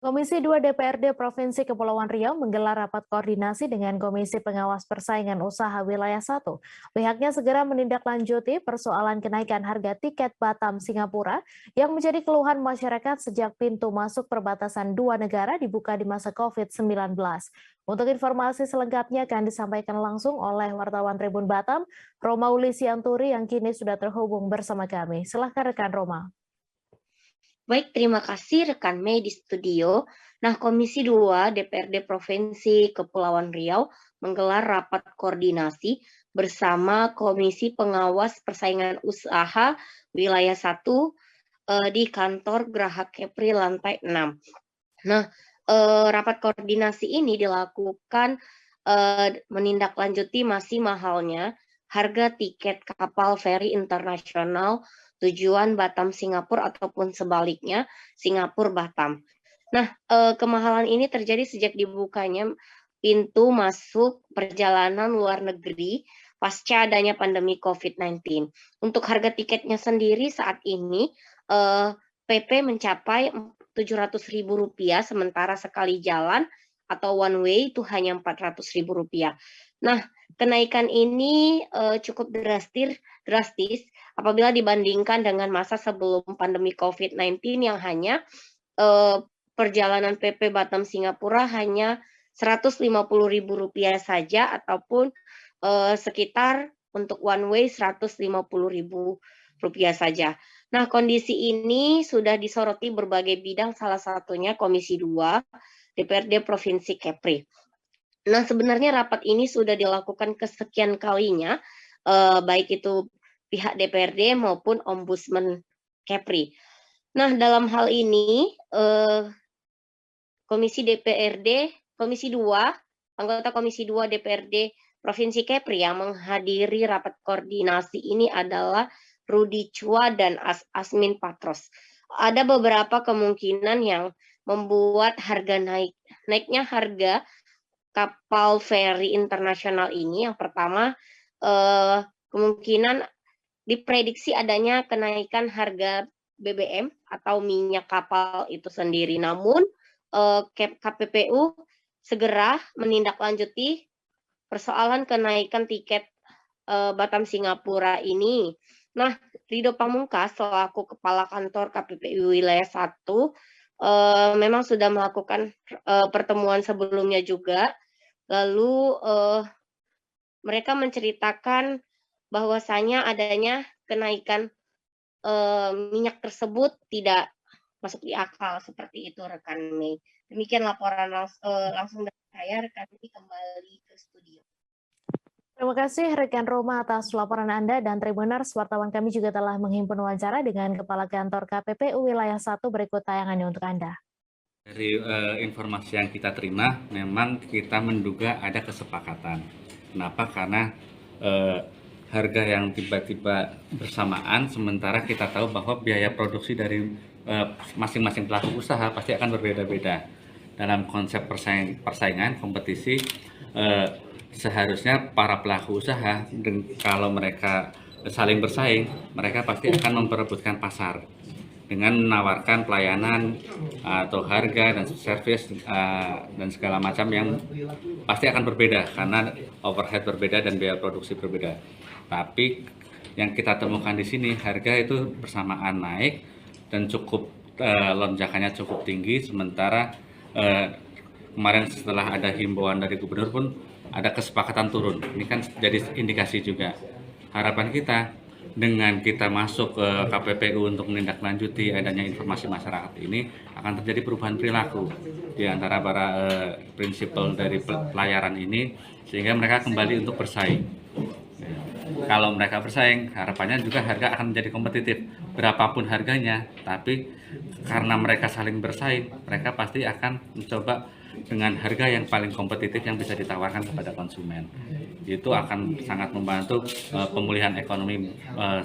Komisi 2 DPRD Provinsi Kepulauan Riau menggelar rapat koordinasi dengan Komisi Pengawas Persaingan Usaha Wilayah 1. Pihaknya segera menindaklanjuti persoalan kenaikan harga tiket Batam Singapura yang menjadi keluhan masyarakat sejak pintu masuk perbatasan dua negara dibuka di masa COVID-19. Untuk informasi selengkapnya akan disampaikan langsung oleh wartawan Tribun Batam, Roma Ulisianturi yang kini sudah terhubung bersama kami. Silahkan rekan Roma. Baik, terima kasih rekan Mei di studio. Nah, Komisi 2 DPRD Provinsi Kepulauan Riau menggelar rapat koordinasi bersama Komisi Pengawas Persaingan Usaha Wilayah 1 di kantor Geraha Kepri lantai 6. Nah, rapat koordinasi ini dilakukan menindaklanjuti masih mahalnya harga tiket kapal feri internasional tujuan Batam Singapura ataupun sebaliknya Singapura Batam. Nah, kemahalan ini terjadi sejak dibukanya pintu masuk perjalanan luar negeri pasca adanya pandemi COVID-19. Untuk harga tiketnya sendiri saat ini PP mencapai Rp700.000, sementara sekali jalan atau one way itu hanya Rp400.000. Nah, kenaikan ini cukup drastis apabila dibandingkan dengan masa sebelum pandemi COVID-19 yang hanya perjalanan PP Batam Singapura hanya Rp150.000 saja ataupun sekitar untuk one way Rp150.000 saja. Nah, kondisi ini sudah disoroti berbagai bidang, salah satunya Komisi 2 DPRD Provinsi Kepri. Nah, sebenarnya rapat ini sudah dilakukan kesekian kalinya, baik itu pihak DPRD maupun Ombudsman Kepri. Nah, dalam hal ini, Komisi 2, anggota Komisi 2 DPRD Provinsi Kepri yang menghadiri rapat koordinasi ini adalah Rudi Chua dan Asmin Patros. Ada beberapa kemungkinan yang membuat naiknya harga kapal feri internasional ini. Yang pertama, kemungkinan diprediksi adanya kenaikan harga BBM atau minyak kapal itu sendiri. Namun, KPPU segera menindaklanjuti persoalan kenaikan tiket Batam Singapura ini. Nah, Rido Pamungkas selaku Kepala Kantor KPPU Wilayah 1 memang sudah melakukan pertemuan sebelumnya juga. Lalu mereka menceritakan bahwasanya adanya kenaikan minyak tersebut tidak masuk di akal, seperti itu rekan Mei. Demikian laporan langsung dari saya, rekan Mei kembali ke studio. Terima kasih rekan Roma atas laporan Anda dan Tribuners, wartawan kami juga telah menghimpun wawancara dengan Kepala Kantor KPPU Wilayah 1 berikut tayangannya untuk Anda. Dari informasi yang kita terima, memang kita menduga ada kesepakatan. Kenapa? Karena harga yang tiba-tiba bersamaan, sementara kita tahu bahwa biaya produksi dari masing-masing pelaku usaha pasti akan berbeda-beda. Dalam konsep persaingan, kompetisi, seharusnya para pelaku usaha, kalau mereka saling bersaing, mereka pasti akan memperebutkan pasar dengan menawarkan pelayanan atau harga dan servis dan segala macam yang pasti akan berbeda karena overhead berbeda dan biaya produksi berbeda. Tapi yang kita temukan di sini harga itu bersamaan naik dan lonjakannya cukup tinggi, sementara kemarin setelah ada himbauan dari gubernur pun ada kesepakatan turun. Ini kan jadi indikasi juga. Harapan kita dengan kita masuk ke KPPU untuk menindaklanjuti adanya informasi masyarakat ini akan terjadi perubahan perilaku di antara para prinsipal dari pelayaran ini sehingga mereka kembali untuk bersaing. Kalau mereka bersaing, harapannya juga harga akan menjadi kompetitif berapapun harganya, tapi karena mereka saling bersaing, mereka pasti akan mencoba dengan harga yang paling kompetitif yang bisa ditawarkan kepada konsumen. Itu akan sangat membantu pemulihan ekonomi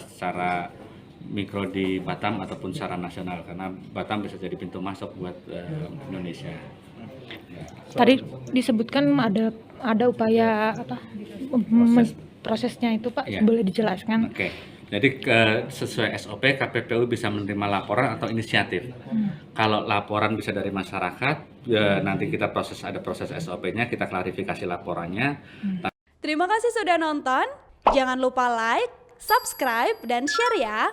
secara mikro di Batam ataupun secara nasional, karena Batam bisa jadi pintu masuk buat Indonesia. Tadi disebutkan ada upaya prosesnya itu Pak, ya. Boleh dijelaskan? Oke. Jadi sesuai SOP KPPU bisa menerima laporan atau inisiatif. Kalau laporan bisa dari masyarakat, ya nanti kita ada proses SOP-nya, kita klarifikasi laporannya. Terima kasih sudah nonton. Jangan lupa like, subscribe, dan share ya.